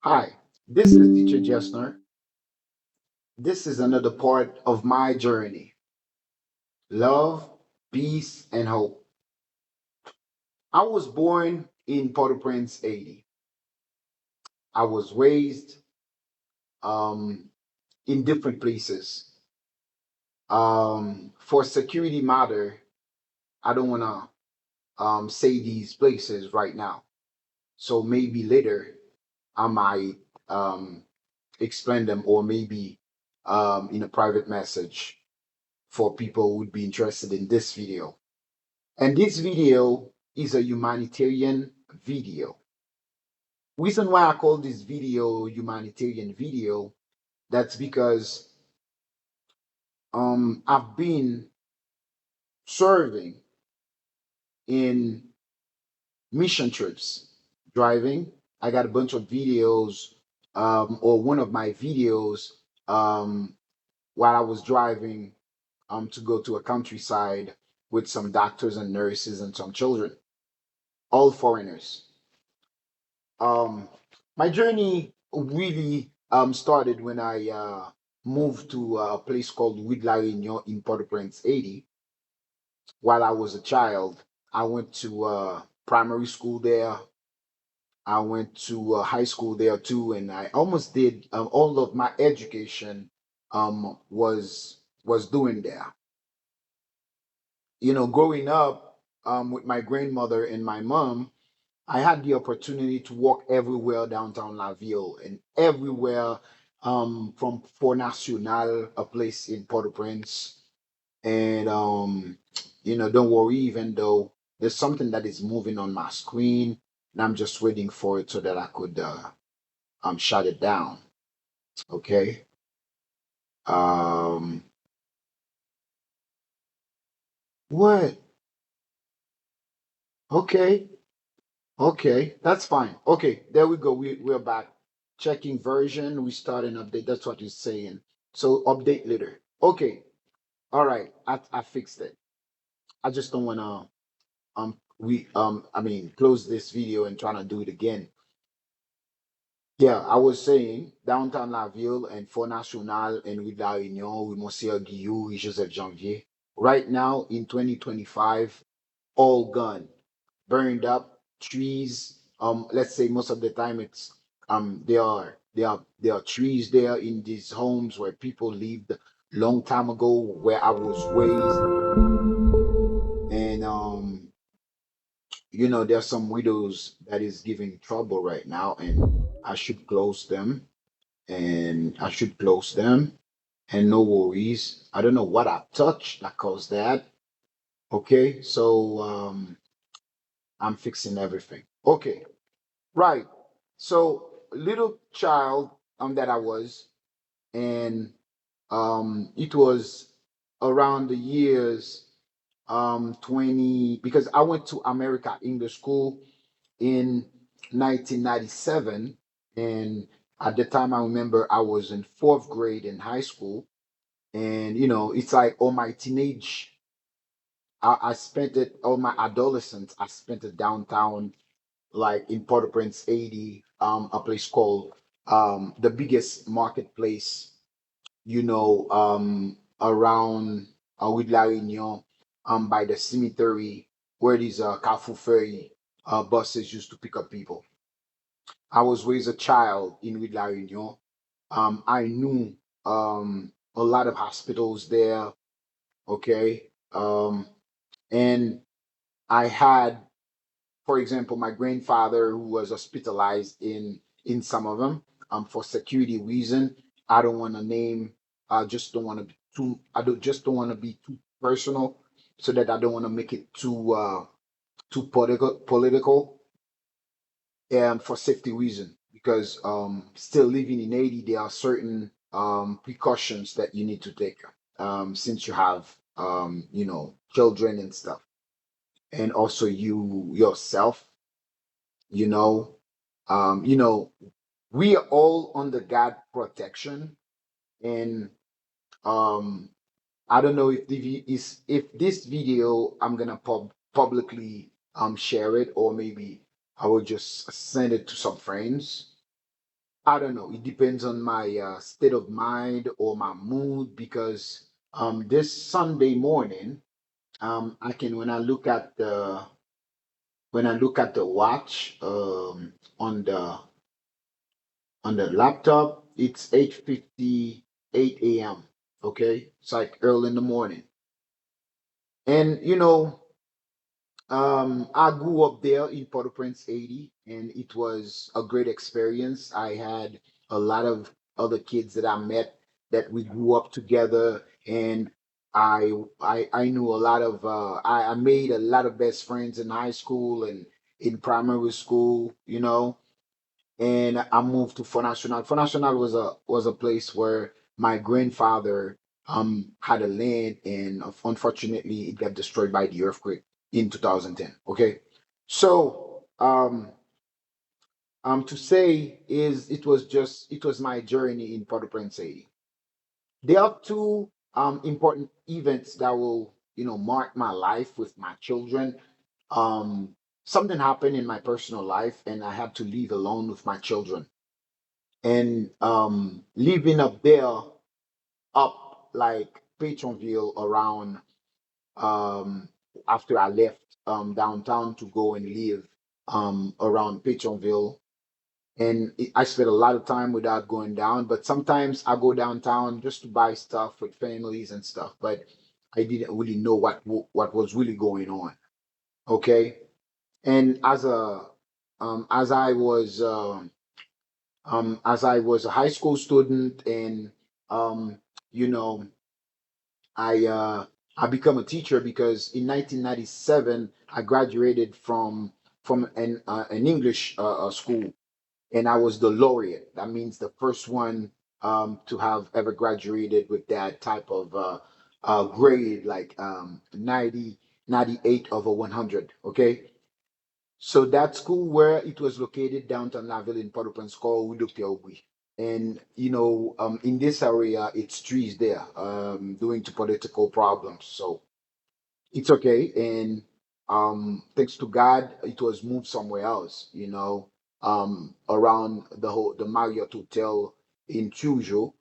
Hi, this is teacher Gesner. This is another part of my journey. Love, peace, and hope. I was born in Port-au-Prince, Haiti. I was raised um, in different places. For security matter, I don't want to say these places right now. So maybe later I might um, explain them, or maybe in a private message for people who would be interested in this video. And this video is a humanitarian video. Reason why I call this video humanitarian video, that's because I've been serving in mission trips, driving. I got a bunch of videos, or one of my videos, um, while I was driving to go to a countryside with some doctors and nurses and some children, all foreigners. Um, my journey really started when I moved to a place called La Réunion in Port-au-Prince, Haiti. While I was a child, I went to primary school there. I went to high school there too, and I almost did all of my education was doing there. Growing up with my grandmother and my mom, I had the opportunity to walk everywhere downtown La Ville and everywhere from Fort National, a place in Port-au-Prince. And, don't worry, even though there's something that is moving on my screen, and I'm just waiting for it so that I could shut it down. Okay. Um, what? Okay. Okay. That's fine. Okay. There we go. We're back. Checking version. We start an update. That's what it's saying. So update later. Okay. All right. I fixed it. I just don't wanna close this video and trying to do it again. Yeah, I was saying downtown La Ville and Fort National and with La Réunion, with Monsieur Guillou, with Joseph Janvier. Right now in 2025, all gone, burned up, trees. Let's say most of the time it's there are trees there in these homes where people lived long time ago, where I was raised, and there's some widows that is giving trouble right now, and I should close them, and I should close them, and no worries. I don't know what I touched that caused that. Okay, so I'm fixing everything. Okay, right. So little child that I was, and it was around the years 20, because I went to America English School in 1997, and at the time I remember I was in fourth grade in high school, and it's like all my teenage, I spent it, all my adolescence I spent it downtown, like in Port-au-Prince, Haiti, a place called the biggest marketplace, around with La Réunion, by the cemetery where these Carrefour Ferry buses used to pick up people. I was raised a child in with La Réunion. I knew a lot of hospitals there. Okay, and I had, for example, my grandfather who was hospitalized in some of them for security reason. I don't want to name. I just don't want to be too. I don't just don't want to be too personal, so that I don't want to make it too political, and for safety reason, because still living in Haiti, there are certain precautions that you need to take, since you have children and stuff, and also you yourself, you know um you know we are all under God protection, and um I don't know if this video I'm gonna publicly share it, or maybe I will just send it to some friends. I don't know. It depends on my state of mind or my mood because this Sunday morning, I can when I look at the watch on the laptop, it's 8:58 a.m. Okay, it's like early in the morning, and I grew up there in Port-au-Prince, Haiti, and it was a great experience. I had a lot of other kids that I met that we grew up together, and I knew a lot of I made a lot of best friends in high school and in primary school, and I moved to Fort National. Fort National was a place where my grandfather had a land, and unfortunately it got destroyed by the earthquake in 2010. Okay, so to say is it was my journey in Port-au-Prince, Haiti. There are two important events that will mark my life with my children. Um, Something happened in my personal life, and I had to leave alone with my children and living up there, up like Pétionville around um, after I left downtown to go and live around Pétionville. And I spent a lot of time without going down, but sometimes I go downtown just to buy stuff with families and stuff. But I didn't really know what was really going on. Okay, and as I was as I was a high school student, and um, you know, I uh, I become a teacher because in 1997 I graduated from an English school, and I was the laureate. That means the first one to have ever graduated with that type of grade, like 98 over 100. Okay, so that school where it was located downtown Laville in Port-au-Prince called Dr. Aubry. And in this area, it's trees there, due to political problems. So it's okay. And thanks to God, it was moved somewhere else. Around the Marriott Hotel in Cujo.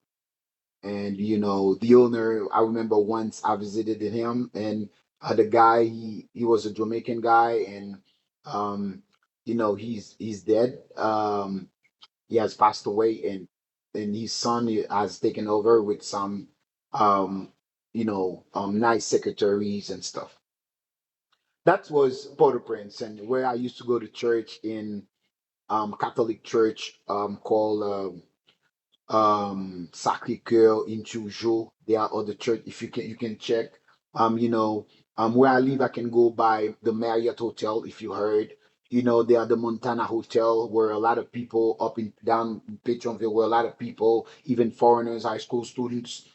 And the owner, I remember once I visited him, and the guy, he was a Jamaican guy, and he's dead. He has passed away, and his son has taken over with some um nice secretaries and stuff. That was Port-au-Prince, and where I used to go to church in Catholic church called Sacre Coeur in Choujo. There are other church, if you can check. Where I live, I can go by the Marriott Hotel, if you heard. There are the Montana Hotel, where a lot of people up in down in Pétionville, where a lot of people, even foreigners, high school students,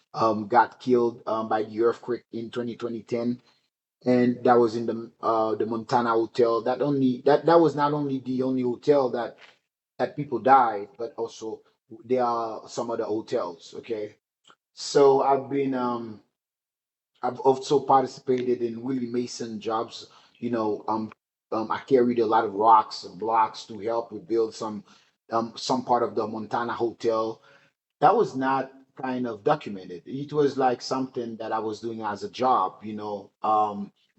got killed by the earthquake in 2010. And that was in the Montana Hotel. That was not only the only hotel that people died, but also there are some other hotels. Okay, so I've also participated in Willie Mason jobs. I carried a lot of rocks and blocks to help rebuild some part of the Montana Hotel. That was not kind of documented. It was like something that I was doing as a job,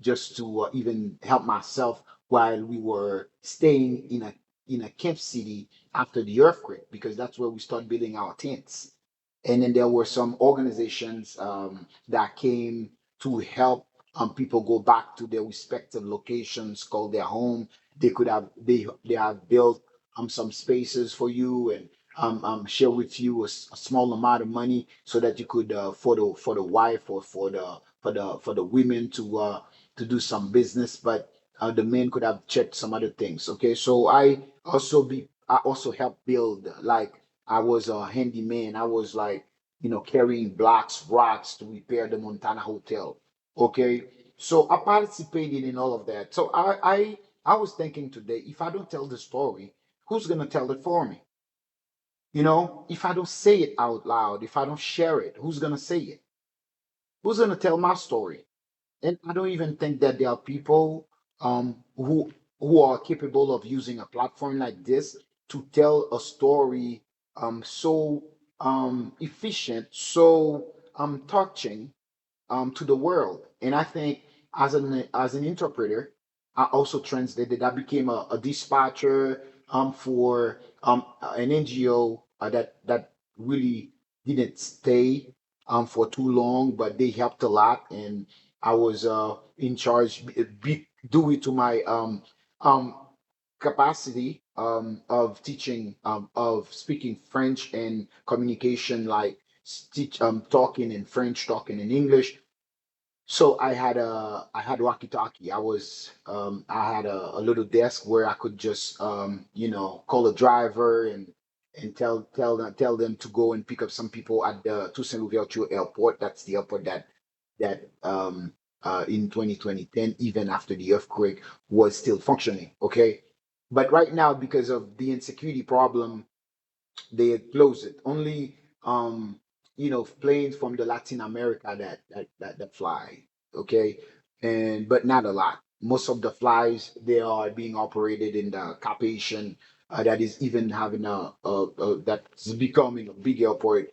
just to even help myself while we were staying in a camp city after the earthquake, because that's where we started building our tents. And then there were some organizations that came to help people go back to their respective locations, called their home. They have built some spaces for you, and share with you a small amount of money so that you could for the wife or for the women to do some business, but the men could have checked some other things. Okay, so I also helped build, like I was a handyman. I was like carrying blocks, rocks to repair the Montana Hotel. Okay, so I participated in all of that. So I was thinking today, if I don't tell the story, who's gonna tell it for me? If I don't say it out loud, if I don't share it, who's going to say it? Who's going to tell my story? And I don't even think that there are people who are capable of using a platform like this to tell a story so efficient, so touching to the world. And I think as an interpreter, I also translated. I became a dispatcher for an NGO that really didn't stay for too long, but they helped a lot, and I was in charge, due to my um, capacity of teaching, of speaking French and communication, like teach talking in French, talking in English. So I had walkie-talkie. I had a little desk where I could just call a driver and tell them to go and pick up some people at the Toussaint Louverture airport. That's the airport that in 2010, even after the earthquake, was still functioning. Okay, but right now, because of the insecurity problem, they close it. Only planes from the Latin America that fly. Okay, and but not a lot. Most of the flies, they are being operated in the Carpathian, that is even having that's becoming a big airport.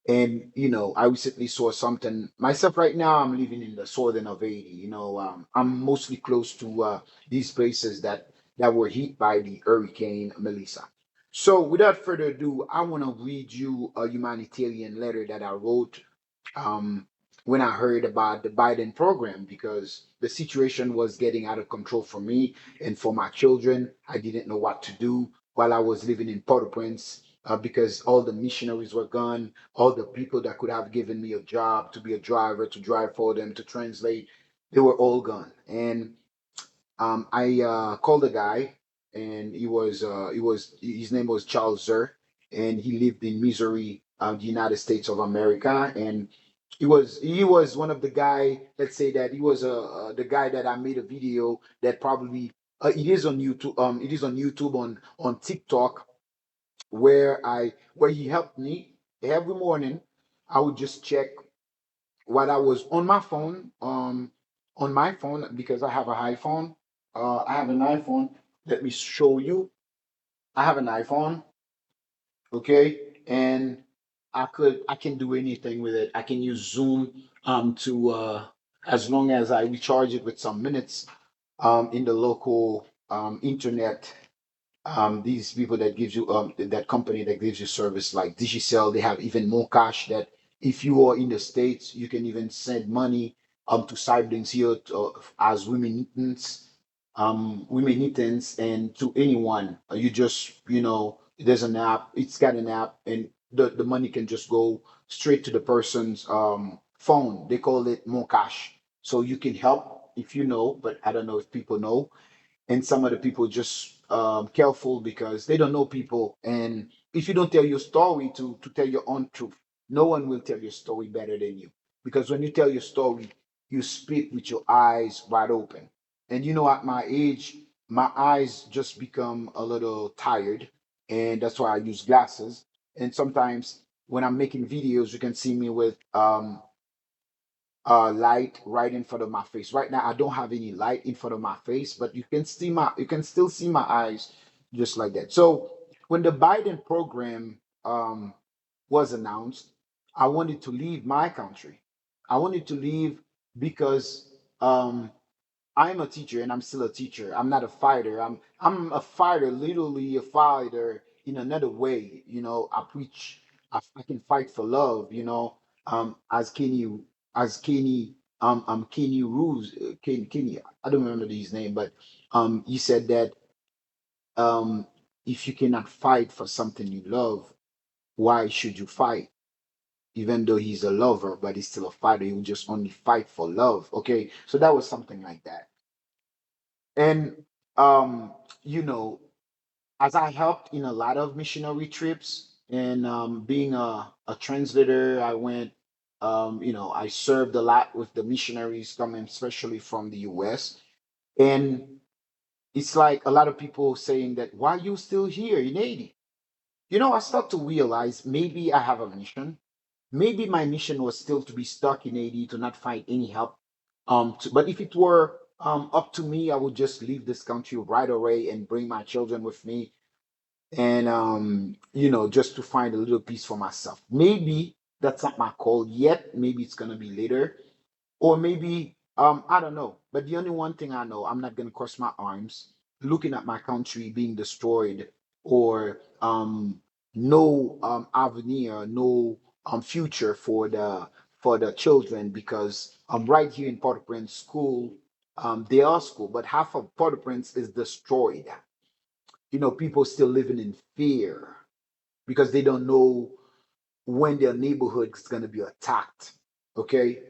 And I recently saw something myself. Right now, I'm living in the southern of Haiti. I'm mostly close to these places that were hit by the hurricane Melissa. So, without further ado, I want to read you a humanitarian letter that I wrote um, when I heard about the Biden program, because the situation was getting out of control for me and for my children. I didn't know what to do while I was living in Port-au-Prince, because all the missionaries were gone, all the people that could have given me a job to be a driver, to drive for them, to translate, they were all gone. And I called a guy, and he was his name was Charles Zer, and he lived in Missouri, the United States of America. And he was one of the guy. Let's say that he was the guy that I made a video that probably it is on YouTube. It is on YouTube, on TikTok, where he helped me every morning. I would just check what I was on my phone, because I have an iPhone. I have an iPhone. Let me show you. I have an iPhone, okay, and I can do anything with it. I can use Zoom to as long as I recharge it with some minutes in the local internet. These people that gives you that company that gives you service like Digicel, they have even more cash, that if you are in the States, you can even send money to siblings here as women and to anyone. You just, there's an app, it's got an app, and the money can just go straight to the person's phone. They call it more cash. So you can help if you know, but I don't know if people know. And some of the people just careful because they don't know people. And if you don't tell your story to tell your own truth, no one will tell your story better than you. Because when you tell your story, you speak with your eyes wide open. And at my age, my eyes just become a little tired, and that's why I use glasses. And sometimes when I'm making videos, you can see me with light right in front of my face. Right now, I don't have any light in front of my face, but you can still see my eyes just like that. So when the Biden program was announced, I wanted to leave my country. I wanted to leave because I'm a teacher, and I'm still a teacher. I'm not a fighter. I'm a fighter, literally a fighter in another way. I preach. I can fight for love. As Kenny Ruse, Kenny. I don't remember his name, but he said that um, if you cannot fight for something you love, why should you fight? Even though he's a lover, but he's still a fighter. He will just only fight for love. Okay, so that was something like that. And um, you know, as I helped in a lot of missionary trips, and being a translator, I went, I served a lot with the missionaries coming, especially from the US. And it's like a lot of people saying that, why you still here in Haiti? I start to realize maybe I have a mission. Maybe my mission was still to be stuck in Haiti, to not find any help. But if it were up to me, I would just leave this country right away and bring my children with me. and just to find a little peace for myself. Maybe that's not my call yet. Maybe it's gonna be later, or maybe I don't know. But the only one thing I know, I'm not gonna cross my arms looking at my country being destroyed, or no avenir, no future for the children, because right here in Port-au-Prince school, they are school, but half of Port-au-Prince is destroyed. People still living in fear because they don't know when their neighborhood is going to be attacked. Okay.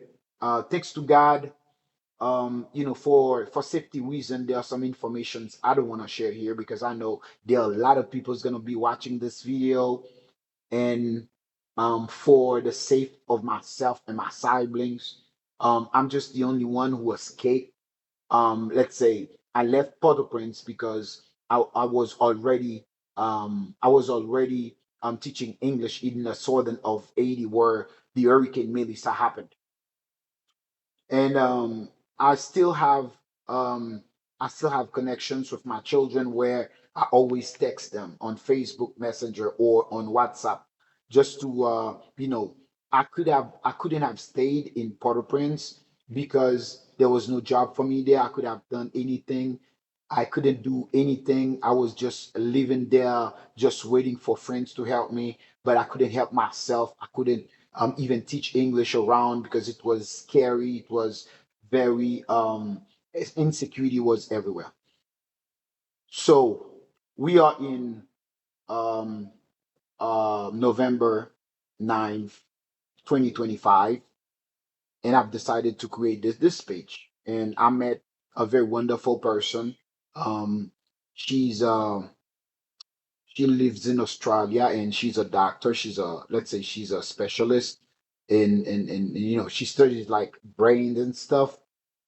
Thanks to God, for safety reason, there are some informations I don't want to share here, because I know there are a lot of people is going to be watching this video, and for the sake of myself and my siblings, I'm just the only one who escaped. Let's say I left Port-au-Prince because I was already teaching English in the southern of Haiti, where the Hurricane Melissa happened. And I still have um, I still have connections with my children, where I always text them on Facebook Messenger or on WhatsApp, just to I couldn't have stayed in Port-au-Prince because there was no job for me there. I could have done anything. I couldn't do anything. I was just living there, just waiting for friends to help me, but I couldn't help myself. I couldn't even teach English around because it was scary. It was very insecurity was everywhere. So we are in um, November 9th, 2025, and I've decided to create this page. And I met a very wonderful person. Um, she's she lives in Australia, and she's a doctor. Let's say she's a specialist in she studies like brains and stuff,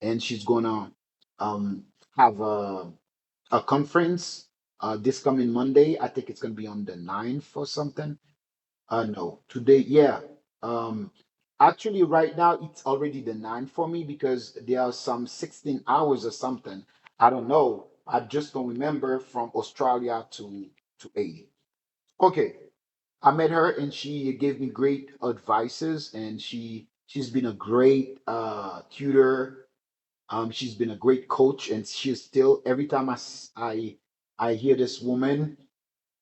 and she's gonna um have a conference this coming Monday. I think it's gonna be on the 9th or something. No, today, yeah. Um, Actually, right now it's already the 9th for me, because there are some 16 hours or something. I don't know. I just don't remember, from Australia to Haiti. Okay, I met her and she gave me great advices, and she's been a great tutor. She's been a great coach, and she's still, every time I hear this woman,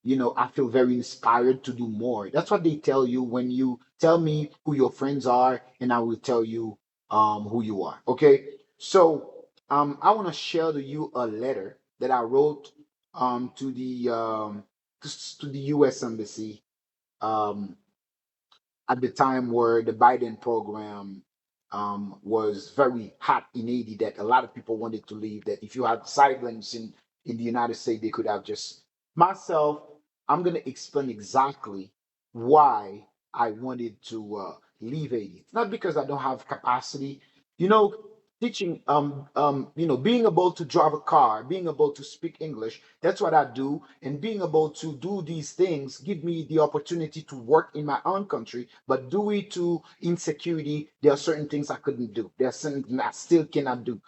I feel very inspired to do more. That's what they tell you when you tell me who your friends are, and I will tell you who you are. Okay. So I want to share to you a letter that I wrote to the US Embassy um, at the time where the Biden program was very hot in Haiti, that a lot of people wanted to leave. That if you had siblings in the United States, they could have just. Myself, I'm going to explain exactly why I wanted to leave Haiti. It's not because I don't have capacity. You know, teaching, being able to drive a car, being able to speak English, that's what I do. And being able to do these things give me the opportunity to work in my own country, but due to insecurity, there are certain things I couldn't do. There are certain things I still cannot do.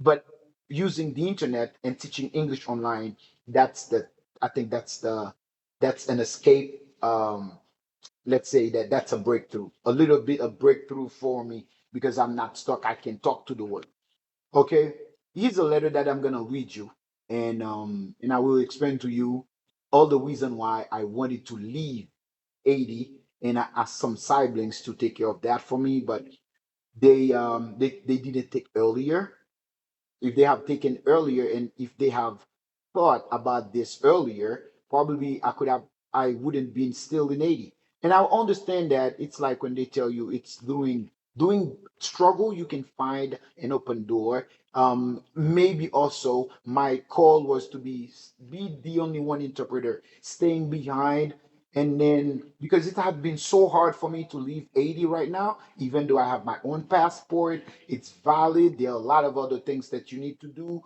But using the internet and teaching English online, that's the, I think that's an escape. Let's say that's a breakthrough, a little bit of breakthrough for me, because I'm not stuck. I can talk to the world. Okay, here's a letter that I'm gonna read you, and I will explain to you all the reason why I wanted to leave Haiti, and I asked some siblings to take care of that for me, but they didn't take earlier. If they have taken earlier, and if they have thought about this earlier, probably I wouldn't been still in Haiti. And I understand that it's like when they tell you it's doing struggle, you can find an open door. Maybe also my call was to be the only one interpreter, staying behind. And then, because it had been so hard for me to leave Haiti right now, even though I have my own passport, it's valid. There are a lot of other things that you need to do.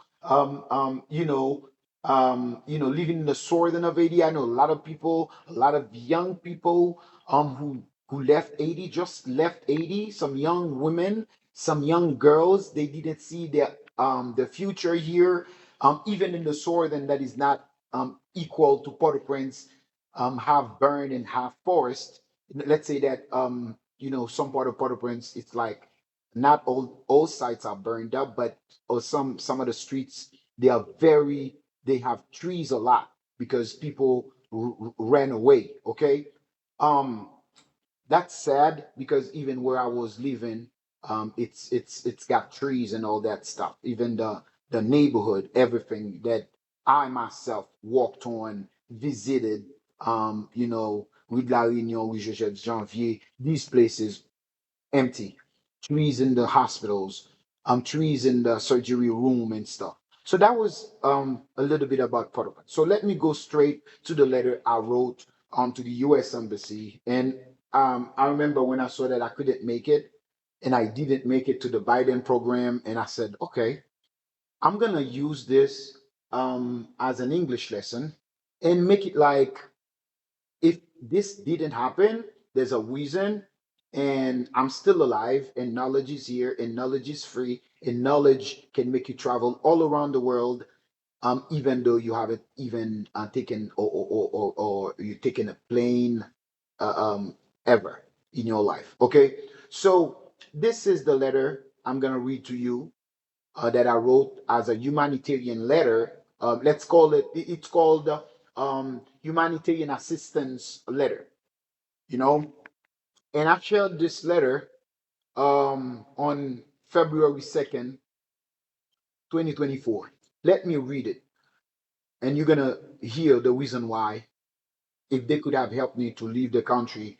Living in the southern of Haiti, I know a lot of people, a lot of young people who left Haiti, just left Haiti. Some young women, some young girls, they didn't see their the future here. Even in the southern, that is not equal to Port-au-Prince half burned and half forest. Let's say that some part of Port-au-Prince, it's like not all sites are burned up, but or some of the streets, they are very they have trees a lot because people ran away. Okay, um, that's sad because even where I was living, it's got trees and all that stuff. Even the neighborhood, everything that I myself walked on, visited, Rue de la Réunion, Rue Joseph Janvier, these places empty. Trees in the hospitals, trees in the surgery room and stuff. So that was a little bit about protocol. So let me go straight to the letter I wrote to the U.S. Embassy. And I remember when I saw that I couldn't make it, and I didn't make it to the Biden program, and I said, okay, I'm gonna use this as an English lesson and make it like if this didn't happen, there's a reason, and I'm still alive, and knowledge is here, and knowledge is free, and knowledge can make you travel all around the world, even though you haven't even taken or you've taken a plane ever in your life. Okay, so this is the letter I'm gonna read to you that I wrote as a humanitarian letter. Let's call it. It's called humanitarian assistance letter. You know, and I shared this letter on February 2nd, 2024. Let me read it, and you're gonna hear the reason why. If they could have helped me to leave the country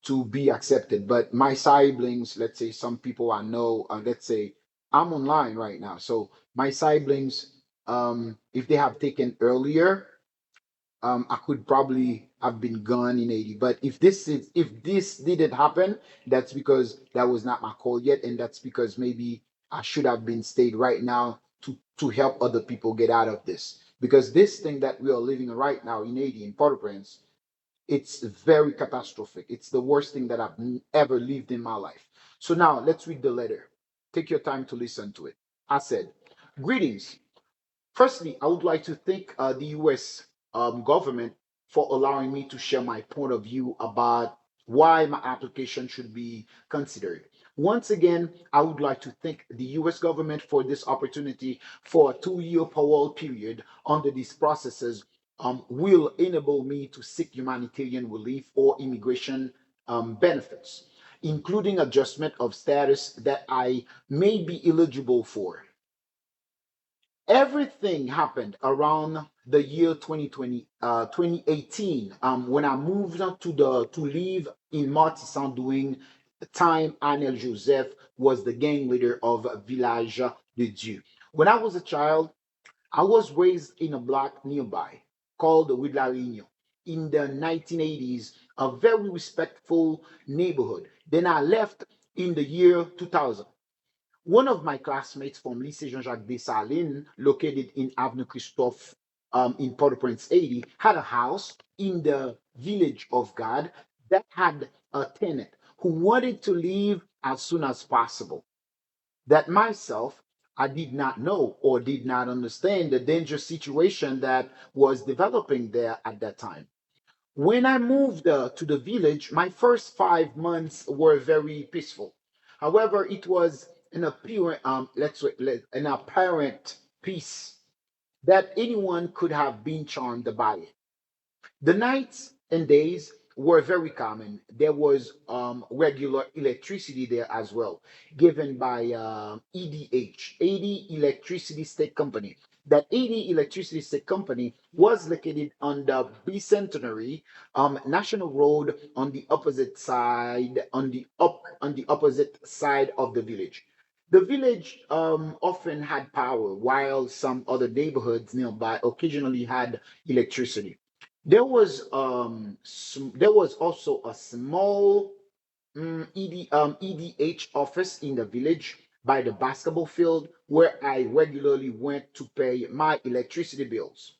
to be accepted, but my siblings, let's say some people I know, let's say I'm online right now, so my siblings, if they have taken earlier, I could probably have been gone in Haiti. But if this didn't happen, that's because that was not my call yet, and that's because maybe I should have been stayed right now to help other people get out of this. Because this thing that we are living right now in Haiti, in Port-au-Prince, it's very catastrophic. It's the worst thing that I've ever lived in my life. So now let's read the letter. Take your time to listen to it. I said, greetings. Firstly, I would like to thank the US government for allowing me to share my point of view about why my application should be considered. Once again, I would like to thank the US government for this opportunity for a 2 year parole period under these processes will enable me to seek humanitarian relief or immigration benefits, including adjustment of status that I may be eligible for. Everything happened around the year 2020 2018 when I moved to live in Martissant during the time Anel Joseph was the gang leader of Village de Dieu. When I was a child, I was raised in a block nearby called Rue de la Réunion in the 1980s, a very respectful neighborhood. Then I left in the year 2000. One of my classmates from Lycée Jean-Jacques Dessalines, located in Avenue Christophe in Port-au-Prince, Haiti, had a house in the village of God that had a tenant who wanted to leave as soon as possible. That myself, I did not know or did not understand the dangerous situation that was developing there at that time. When I moved to the village, my first 5 months were very peaceful. However, it was an apparent peace that anyone could have been charmed by. The nights and days were very common. There was regular electricity there as well, given by EDH, Haiti Electricity State Company. That Haiti Electricity State Company was located on the Bicentenary National Road on the opposite side, on the opposite side of the village. The village often had power, while some other neighborhoods nearby occasionally had electricity. There was also a small EDH office in the village by the basketball field where I regularly went to pay my electricity bills.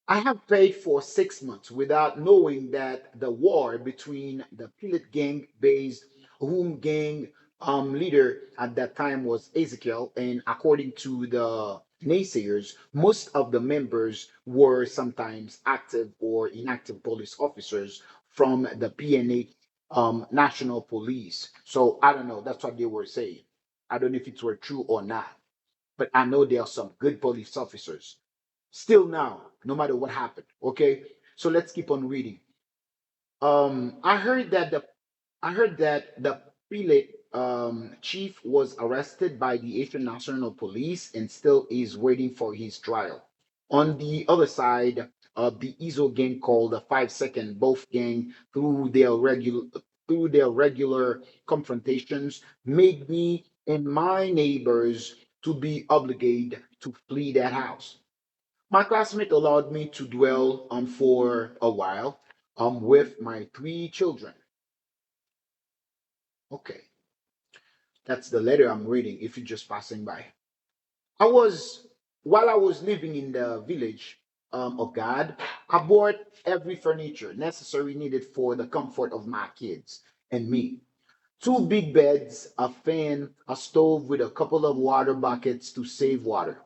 I have paid for 6 months without knowing that the war between the Pilit gang based gang leader at that time was Ezekiel, and according to the naysayers, most of the members were sometimes active or inactive police officers from the PNA National Police. So I don't know. That's what they were saying. I don't know if it were true or not, but I know there are some good police officers still now, no matter what happened. Okay, so let's keep on reading. I heard that the prelate chief was arrested by the Haitian National Police and still is waiting for his trial. On the other side, the Izo gang called the 5 Second, both gang through their regular confrontations made me and my neighbors to be obligated to flee that house. My classmate allowed me to dwell for a while with my three children. Okay, that's the letter I'm reading if you're just passing by. I was, while I was living in the village of God, I bought every furniture necessary needed for the comfort of my kids and me. Two big beds, a fan, a stove with a couple of water buckets to save water.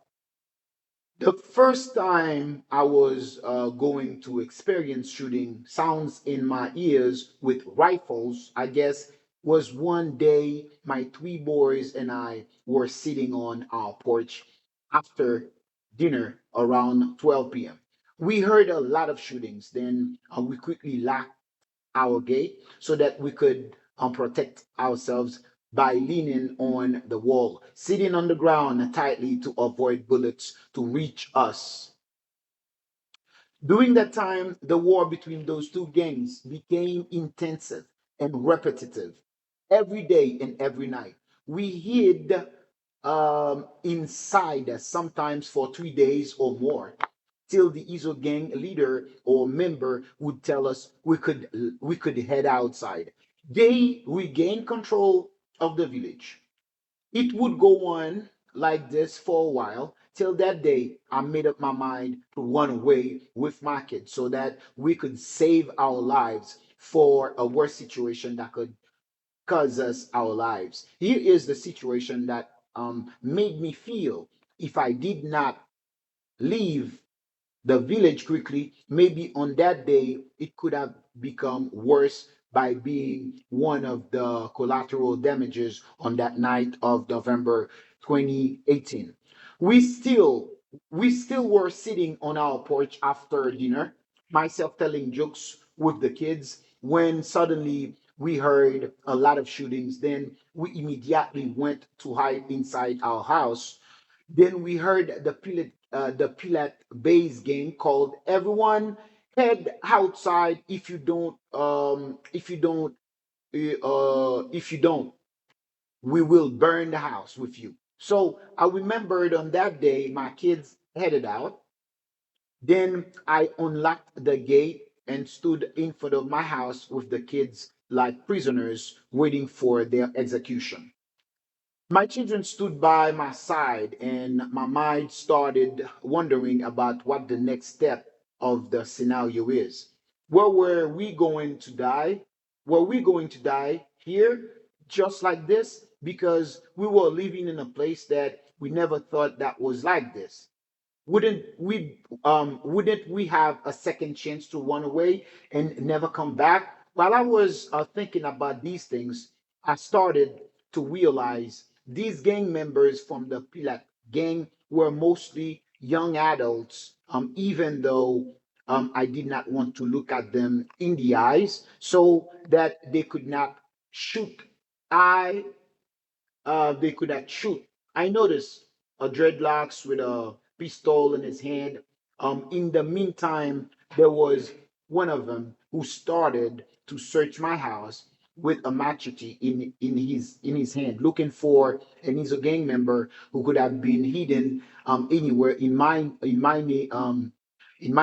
The first time I was going to experience shooting sounds in my ears with rifles, I guess, was one day my three boys and I were sitting on our porch after dinner around 12 p.m. We heard a lot of shootings. Then we quickly locked our gate so that we could protect ourselves by leaning on the wall, sitting on the ground tightly to avoid bullets to reach us. During that time, the war between those two gangs became intensive and repetitive every day and every night. We hid inside sometimes for 3 days or more till the Izo gang leader or member would tell us we could head outside. They regained control of the village. It would go on like this for a while till that day I made up my mind to run away with my kids so that we could save our lives for a worse situation that could cause us our lives. Here is the situation that made me feel if I did not leave the village quickly, maybe on that day it could have become worse by being one of the collateral damages on that night of November 2018. We still we still were sitting on our porch after dinner, myself telling jokes with the kids when suddenly we heard a lot of shootings. Then we immediately went to hide inside our house. Then we heard the Pilat base game called "Everyone Head Outside if you don't, we will burn the house with you." So I remembered on that day my kids headed out. Then I unlocked the gate and stood in front of my house with the kids like prisoners waiting for their execution. My children stood by my side, and my mind started wondering about what the next step of the scenario is. Where were we going to die? Were we going to die here, just like this? Because we were living in a place that we never thought that was like this. Wouldn't we have a second chance to run away and never come back? While I was thinking about these things, I started to realize these gang members from the Pilat gang were mostly young adults, even though I did not want to look at them in the eyes so that shoot I they could not shoot. I noticed a dreadlocks with a pistol in his hand. In the meantime, there was one of them who started to search my house with a machete in his hand, looking for and he's a gang member who could have been hidden anywhere in my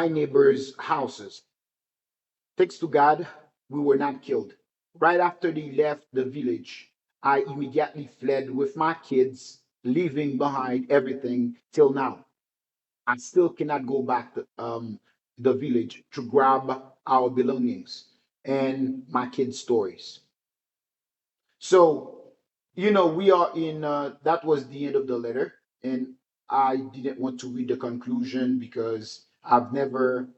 neighbors' houses. Thanks to God, we were not killed. Right after they left the village, I immediately fled with my kids, leaving behind everything till now. I still cannot go back to the village to grab our belongings and my kids' stories. So, we are in, that was the end of the letter. And I didn't want to read the conclusion because I've never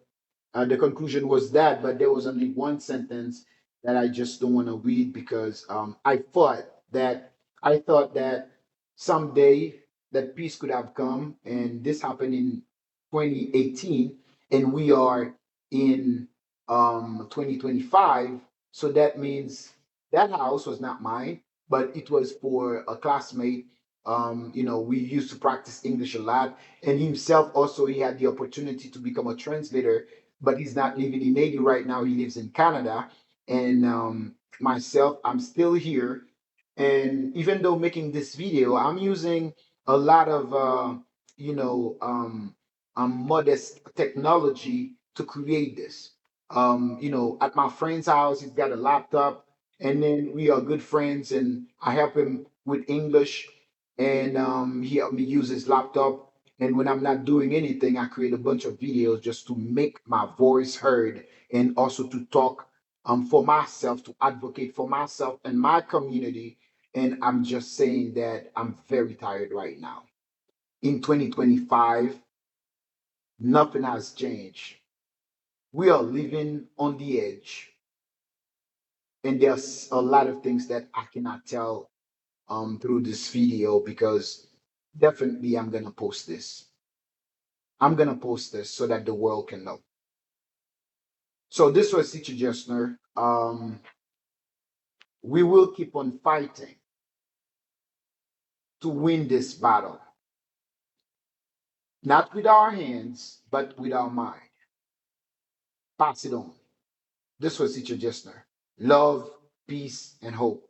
the conclusion was that, but there was only one sentence that I just don't want to read because I thought that someday that peace could have come, and this happened in 2018, and we are in 2025. So that means that house was not mine, but it was for a classmate. We used to practice English a lot, and himself also he had the opportunity to become a translator, but he's not living in Haiti right now. He lives in Canada. And myself, I'm still here. And even though making this video, I'm using a lot of, you know, um, modest technology to create this. At my friend's house, he's got a laptop, and then we are good friends, and I help him with English, and he helped me use his laptop. And when I'm not doing anything, I create a bunch of videos just to make my voice heard and also to talk for myself, to advocate for myself and my community. And I'm just saying that I'm very tired right now. In 2025, nothing has changed. We are living on the edge, and there's a lot of things that I cannot tell through this video because definitely I'm gonna post this. I'm gonna post this so that the world can know. So this was Teacher Gesner. We will keep on fighting to win this battle, not with our hands, but with our mind. Pass it on. This was Teacher Gesner. Love, peace, and hope.